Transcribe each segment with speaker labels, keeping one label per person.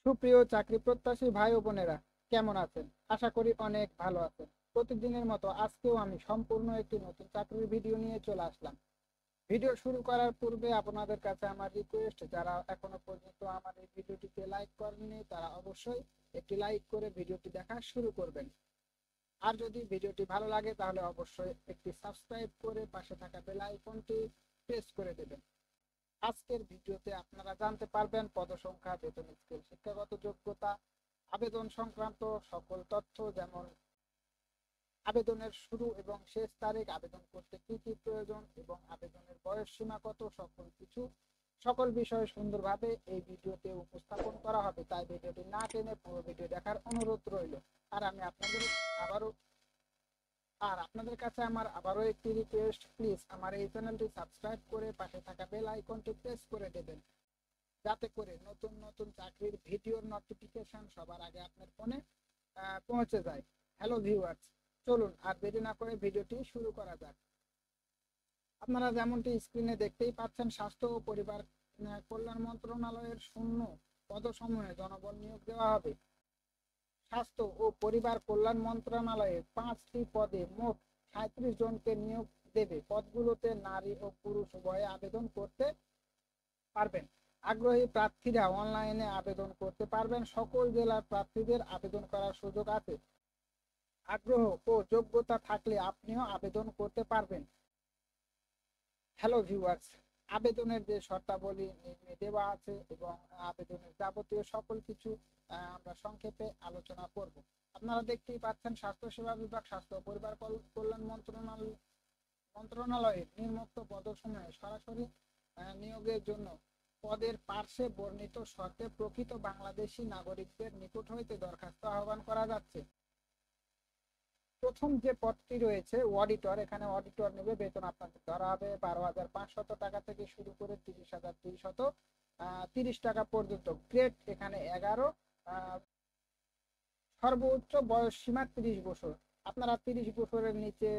Speaker 1: সুপ্রিয় চাকরি প্রত্যাশী ভাই ও বোনেরা, কেমন আছেন? আশা করি অনেক ভালো আছেন। প্রতিদিনের মতো আজকেও আমি সম্পূর্ণ একটি নতুন চাকরির ভিডিও নিয়ে চলে আসলাম। ভিডিও শুরু করার পূর্বে আপনাদের কাছে আমার রিকোয়েস্ট, যারা এখনো পর্যন্ত আমার এই ভিডিওটিতে লাইক করেননি তারা অবশ্যই একটি লাইক করে ভিডিওটি দেখা শুরু করবেন। আর যদি ভিডিওটি ভালো লাগে তাহলে অবশ্যই একটি সাবস্ক্রাইব করে পাশে থাকা বেল আইকনটি প্রেস করে দেবেন। আজকের ভিডিওতে আপনারা জানতে পারবেন পদসংখ্যা, বেতন স্কেল, শিক্ষাগত যোগ্যতা, আবেদন সংক্রান্ত সকল তথ্য, যেমন আবেদনের শুরু এবং শেষ তারিখ, আবেদন করতে কি কি প্রয়োজন এবং আবেদনের বয়স সীমা কত, সকল বিষয়ে সুন্দরভাবে এই ভিডিওতে উপস্থাপন করা হবে। তাই ভিডিওটি না টেনে পুরো ভিডিও দেখার অনুরোধ রইল। আর আমি আবারও আপনাদের কাছে আমার আবারও একটি রিকোয়েস্ট, প্লিজ আমার এই চ্যানেলটি সাবস্ক্রাইব করে পাশে থাকা বেল আইকনটি প্রেস করে দেবেন, যাতে করে নতুন নতুন চাকরির ভিডিওর নোটিফিকেশন সবার আগে আপনার ফোনে পৌঁছে যায়। হ্যালো ভিউয়ার্স, চলুন আর দেরি না করে ভিডিওটি শুরু করা যাক। আপনারা যেমনটি স্ক্রিনে দেখতেই পাচ্ছেন, স্বাস্থ্য ও পরিবার কল্যাণ মন্ত্রণালয়ের শূন্য পদসমূহে জনবল নিয়োগ দেওয়া হবে। স্বাস্থ্য ও পরিবার কল্যাণ মন্ত্রণালয়ে 5টি পদে মোট 37 জনকে নিয়োগ দেবে। পদগুলোতে নারী ও পুরুষ উভয়ে আবেদন করতে পারবেন। আগ্রহী প্রার্থীরা অনলাইনে আবেদন করতে পারবেন। সকল জেলার প্রার্থীদের আবেদন করার সুযোগ আছে। আগ্রহ ও যোগ্যতা থাকলে আপনিও আবেদন করতে পারবেন। হ্যালো ভিউয়ার্স, আবেদনের যে শর্তাবলী দেওয়া আছে এবং আবেদনের যাবতীয় সকল কিছু আমরা সংক্ষেপে আলোচনা করব। আপনারা দেখতেই পাচ্ছেন, স্বাস্থ্যসেবা বিভাগ, স্বাস্থ্য ও পরিবার কল্যাণ মন্ত্রণালয়ের নিম্নোক্ত পদসমূহে সরাসরি নিয়োগের জন্য পদের পার্শ্বে বর্ণিত শর্তে প্রকৃত বাংলাদেশি নাগরিকদের নিকট হইতে দরখাস্ত আহ্বান করা যাচ্ছে। প্রথম যে পদটি রয়েছে অডিটর, এখানে অডিটর নেবে। বেতন আপনাদের ধরা হবে 12,500 টাকা থেকে শুরু করে 30,330 টাকা পর্যন্ত। গ্রেড এখানে 11। সর্বোচ্চ বয়স সীমা 30 বছর। আপনারা 30 বছরের নিচে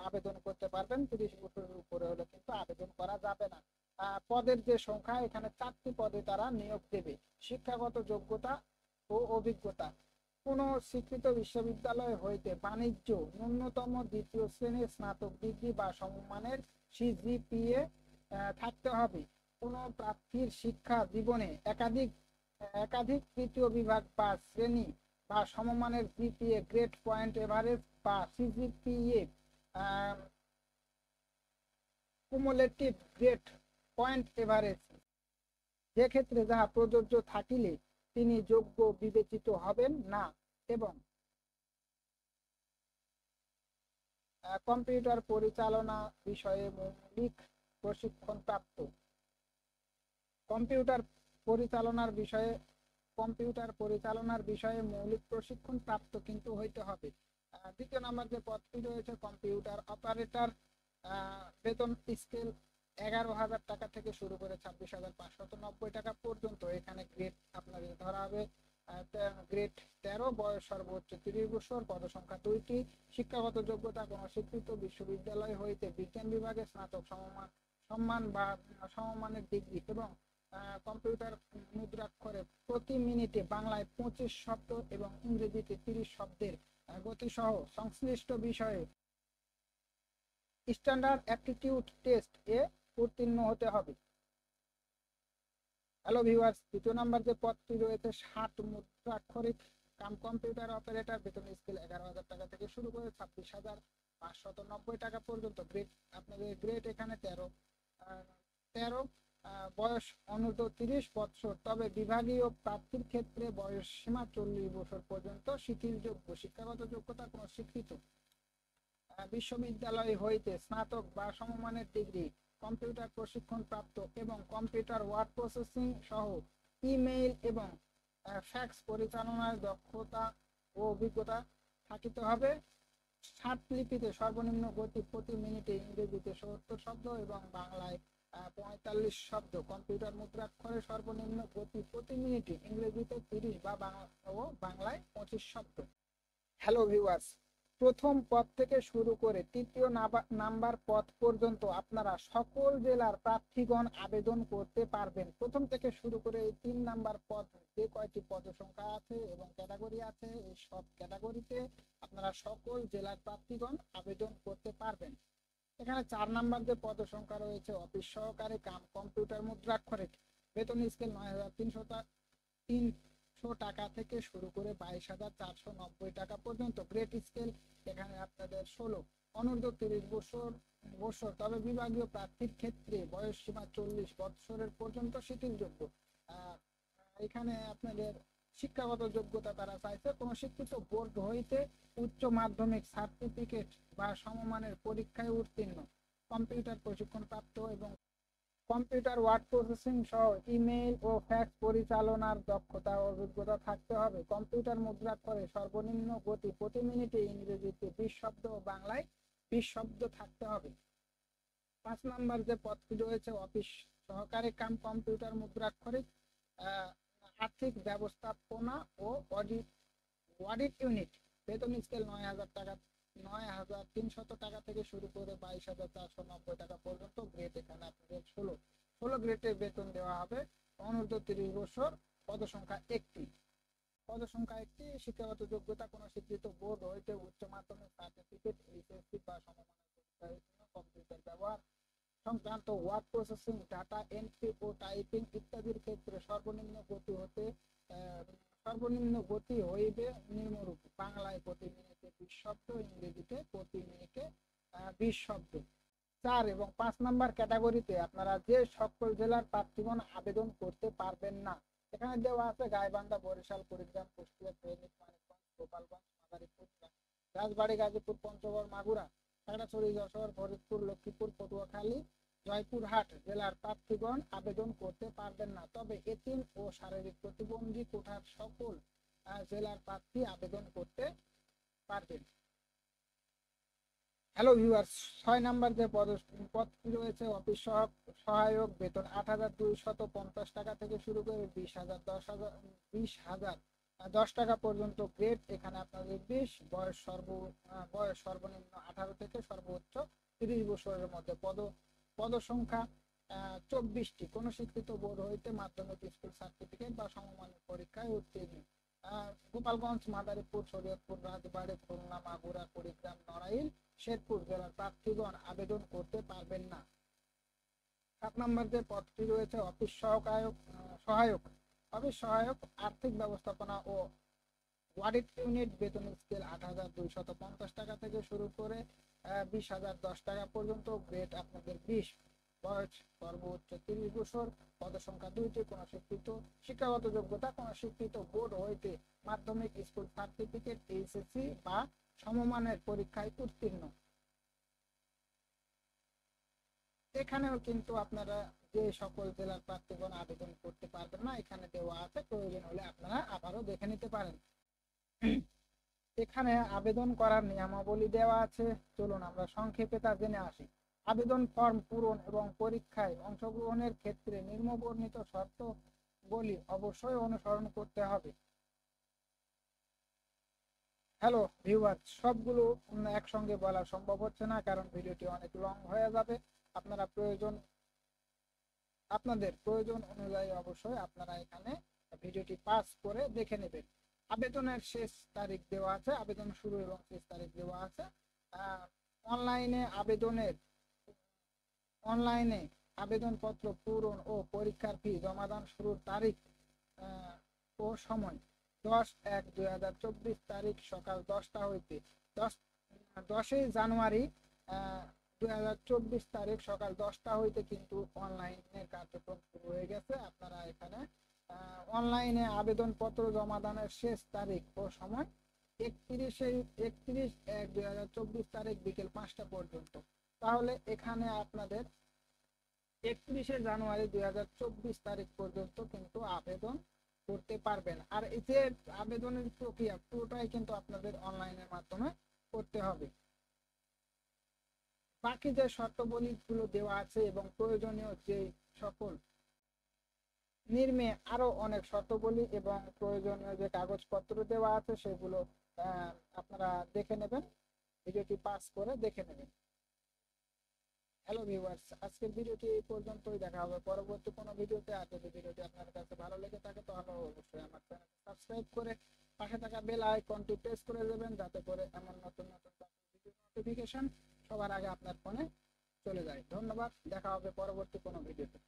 Speaker 1: আবেদন করতে পারবেন, 30 বছরের উপরে হলে কিন্তু আবেদন করা যাবে না। পদের যে সংখ্যা, এখানে 4টি পদে তারা নিয়োগ দেবে। শিক্ষাগত যোগ্যতা ও অভিজ্ঞতা, কোন স্বীকৃত বিশ্ববিদ্যালয় হইতে বাণিজ্য ন্যূনতম দ্বিতীয় শ্রেণীর স্নাতক ডিগ্রি বা সমমানের সিজিপিএ থাকতে হবে। কোন প্রার্থীর শিক্ষা জীবনে একাধিক একাধিক তৃতীয় বিভাগ বা শ্রেণী বা সমমানের জিপিএ, গ্রেড পয়েন্ট এভারেজ বা CGPA, cumulative grade point average, যে ক্ষেত্রে যাহা প্রযোজ্য থাকিলে তিনি যোগ্য বিবেচিত হবেন না। এবং কম্পিউটার পরিচালনা বিষয়ে মৌলিক প্রশিক্ষণ প্রাপ্ত। কম্পিউটার পরিচালনার বিষয়ে কম্পিউটার পরিচালনার বিষয়ে মৌলিক প্রশিক্ষণ প্রাপ্ত কিন্তু হইতে হবে। দ্বিতীয় নম্বর যে পদটি রয়েছে কম্পিউটার অপারেটর, বেতন স্কেল 11,000 টাকা থেকে শুরু করে 26,590 টাকা পর্যন্ত। এখানে গ্রেড আপনাদের ধরা হবে গ্রেড 13, বয়স সর্বোচ্চ 30 বছর, পদসংখ্যা 2টি। শিক্ষাগত যোগ্যতা কোন স্বীকৃত বিশ্ববিদ্যালয় হইতে বিজ্ঞান বিভাগে স্নাতক সম্মান বা সমমানের ডিগ্রি এবং কম্পিউটার মুদ্রাক্ষরে প্রতি মিনিটে বাংলায় 25 শব্দ এবং ইংরেজিতে 30 শব্দের গতিসহ সংশ্লিষ্ট বিষয়ে স্ট্যান্ডার্ড অ্যাপটিটিউড টেস্ট এ উত্তীর্ণ হতে হবে। হ্যালো ভিউয়ার্স, দ্বিতীয় নাম্বার যে পদটি রয়েছে 60 মুদ্রাক্ষরিক কাম কম্পিউটার অপারেটর, বেতন স্কেল 11,000 টাকা থেকে শুরু করে 26,590 টাকা পর্যন্ত। গ্রেড আপনাদের গ্রেড এখানে 13। বয়স অনূর্ধ্ব 30 বছর, তবে বিভাগীয় প্রার্থীর ক্ষেত্রে বয়স সীমা 40 বছর পর্যন্ত শিথিলযোগ্য। শিক্ষাগত যোগ্যতা কোন স্বীকৃত বিশ্ববিদ্যালয় হইতে স্নাতক বা সমমানের ডিগ্রি, কম্পিউটার প্রশিক্ষণ প্রাপ্ত এবং কম্পিউটার ওয়ার্ড প্রসেসিং সহ ইমেইল এবং ফ্যাক্স পরিচালনার দক্ষতা ও অভিজ্ঞতা থাকিতে হবে। লিপিতে সর্বনিম্ন গতি প্রতি মিনিটে ইংরেজিতে 70 শব্দ এবং বাংলায় 45 শব্দ। কম্পিউটার মুদ্রাক্ষরে সর্বনিম্ন গতি প্রতি মিনিটে ইংরেজিতে 30 বা বাংলায় 25 শব্দ। হ্যালো ভিউয়ার্স, প্রথম পদ থেকে শুরু করে তৃতীয় নাম্বার পদ পর্যন্ত আপনারা সকল জেলার প্রার্থীগণ আবেদন করতে পারবেন। প্রথম থেকে শুরু করে এই 3 নাম্বার পদ যে কয়টি পদ সংখ্যা আছে এবং ক্যাটাগরি আছে, এই সব ক্যাটাগরিতে আপনারা সকল জেলার প্রার্থীগণ আবেদন করতে পারবেন। এখানে 4 নাম্বার যে পদ সংখ্যা রয়েছে অফিস সহকারী কাম কম্পিউটার মুদ্রাক্ষরিক, বেতন স্কেল 9,300 টাকা থেকে শুরু করে 22,490 টাকা পর্যন্ত। গ্রেড স্কেল এখানে আপনাদের 16, অনূর্ধ্ব 30 বছর, তবে বিভাগীয় প্রার্থীর ক্ষেত্রে বয়স সীমা 40 বছরের পর্যন্ত শিথিলযোগ্য। এখানে আপনাদের শিক্ষাগত যোগ্যতা তারা চাইছে কোন শিক্ষিত বোর্ড হইতে উচ্চ মাধ্যমিক সার্টিফিকেট বা সমমানের পরীক্ষায় উত্তীর্ণ, কম্পিউটার প্রশিক্ষণ প্রাপ্ত এবং কম্পিউটার ওয়ার্ড প্রসেসিং সহ ইমেইল ও ফ্যাক্স পরিচালনার দক্ষতা ও অভিজ্ঞতা থাকতে হবে। কম্পিউটার মুদ্রাক্ষরে সর্বনিম্ন গতি প্রতি মিনিটে ইংরেজিতে 20 শব্দ ও বাংলায় 20 শব্দ থাকতে হবে। 5 নাম্বার যে পদটি রয়েছে অফিস সহকারী কাম কম্পিউটার মুদ্রাক্ষরিক, আর্থিক ব্যবস্থাপনা ও অডিট ইউনিট, বেতন স্কেল 9,300 টাকা থেকে শুরু করে 22,490 টাকা পর্যন্ত। গ্রেড এখানে আপনাদের 16 গ্রেডে বেতন দেওয়া হবে। অনূর্ধ্ব 30 বছর, পদ সংখ্যা 1টি, শিক্ষাগত যোগ্যতা কোন স্বীকৃত বোর্ড হইতে উচ্চ মাধ্যমিক সার্টিফিকেট, এইচএসসি বা সমমানের পরীক্ষায় কম্পিউটার ব্যবহার সংক্রান্ত ওয়ার্ড প্রসেসিং, ডাটা এন্ট্রি ও টাইপিং ইত্যাদির ক্ষেত্রে সর্বনিম্ন গতি হইবে নিম্নরূপ: বাংলায় প্রতি মিনিটে 20 শব্দ, ইংরেজিতে প্রতি মিনিটে 20 শব্দ। 4 এবং 5 নাম্বার ক্যাটাগরিতে আপনারা যে সকল জেলার প্রার্থীগণ আবেদন করতে পারবেন না, এখানে দেওয়া আছে গাইবান্ধা, বরিশাল, কুড়িগ্রাম, কুষ্টিয়া, ফেনী, মানিকগঞ্জ, গোপালগঞ্জ, মাদারীপুর, রাজবাড়ী, গাজীপুর, পঞ্চগড়, মাগুরা, খাগড়াছড়ি, যশোর, ফরিদপুর, লক্ষ্মীপুর, পটুয়াখালী, জয়পুরহাট জেলার প্রার্থীগণ আবেদন করতে পারবেন না। তবে এতিম ও শারীরিক প্রতিবন্ধী কোটার সকল জেলার প্রার্থী আবেদন করতে পারবেন। হ্যালো ভিউয়ার্স, 6 নাম্বার যে পদটি রয়েছে অফিস সহায়ক, বেতন 8,250 টাকা থেকে শুরু করে 20,010 টাকা পর্যন্ত। গ্রেড এখানে আপনাদের 20, বয়স সর্বনিম্ন 18 থেকে সর্বোচ্চ 30 বছরের মধ্যে। পদ সংখ্যা 24টি, কোন স্বীকৃত বোর্ড হইতে মাধ্যমিক স্কুল সার্টিফিকেট বা সমমানের পরীক্ষায় উত্তীর্ণ। গোপালগঞ্জ, মাদারীপুর, শরীয়তপুর, রাজবাড়ী, খুলনা, মাগুরা, কুড়িগ্রাম, নড়াইল, শেরপুর জেলার প্রার্থীগণ আবেদন করতে পারবেন না। 7 নম্বর যে পদটি রয়েছে অফিস সহায়ক, আর্থিক ব্যবস্থাপনা ও অডিট ইউনিট, বেতন স্কেল 8,250 টাকা থেকে শুরু করে 20,010 টাকা পর্যন্ত। গ্রেড আপনাদের 20, বয়স সর্বোচ্চ 30 বছর, পদ সংখ্যা 2টি, কোন স্বীকৃত শিক্ষাগত যোগ্যতা কোন স্বীকৃত বোর্ড হইতে মাধ্যমিক স্কুল সার্টিফিকেট, এইচএসসি বা সমমানের পরীক্ষায় উত্তীর্ণ। এখানেও কিন্তু আপনারা যে সকল জেলার প্রার্থীগণ আবেদন করতে পারবেন না, এখানে দেওয়া আছে, প্রয়োজন হলে আপনারা আবারও দেখে নিতে পারেন। এখানে আবেদন করার নিয়মাবলী দেওয়া আছে, চলুন আমরা সংক্ষেপে তা জেনে আসি। আবেদন ফর্ম পূরণ এবং পরীক্ষায় অংশগ্রহণের ক্ষেত্রে নিম্নবর্ণিত শর্তাবলী অবশ্যই অনুসরণ করতে হবে। হ্যালো ভিউয়ার, সবগুলো একসঙ্গে বলা সম্ভব হচ্ছে না, কারণ ভিডিওটি অনেক লং হয়ে যাবে। আপনাদের প্রয়োজন অনুযায়ী অবশ্যই আপনারা এখানে ভিডিওটি পাস করে দেখে নেবেন। আবেদনের শেষ তারিখ দেওয়া আছে, আবেদন শুরু এবং শেষ তারিখ দেওয়া আছে। অনলাইনে আবেদনপত্র পূরণ ও পরীক্ষার ফি জমাদান শুরুর তারিখ ও সময় 10/1/2024 তারিখ সকাল 10টা হইতে 10ই জানুয়ারি 2024 তারিখ সকাল 10টা হইতে কিন্তু অনলাইনের কার্যক্রম শুরু হয়ে গেছে। আপনারা এখানে অনলাইনে আবেদনপত্র জমাদানের শেষ তারিখ ও সময় 31/1/2024 তারিখ বিকেল 5টা পর্যন্ত। তাহলে এখানে আপনাদের 31শে জানুয়ারি 2024 তারিখ পর্যন্ত কিন্তু আবেদন করতে পারবেন। আর এই যে আবেদনের প্রক্রিয়া পুরোটাই কিন্তু আপনাদের অনলাইনের মাধ্যমে করতে হবে। বাকি যে শর্তাবলীগুলো দেওয়া আছে এবং প্রয়োজনীয় যে সকল নির্মে আরো অনেক শর্তাবলী এবং প্রয়োজনীয় যে কাগজপত্র দেওয়া আছে সেগুলো আপনারা দেখে নেবেন। ভিডিওটি পাস করে দেখে নেবেন। হ্যালো ভিউয়ার্স, আজকের ভিডিওটি এই পর্যন্তই। দেখা হবে পরবর্তী কোনো ভিডিওতে। আর যদি ভিডিওটি আপনার কাছে ভালো লেগে থাকে তাহলে অবশ্যই আমার চ্যানেলটি সাবস্ক্রাইব করে পাশে থাকা বেল আইকনটি প্রেস করে দেবেন, যাতে করে এমন নতুন নতুন ভিডিও নোটিফিকেশন সবার আগে আপনার ফোনে চলে যায়। ধন্যবাদ, দেখা হবে পরবর্তী কোনো ভিডিওতে।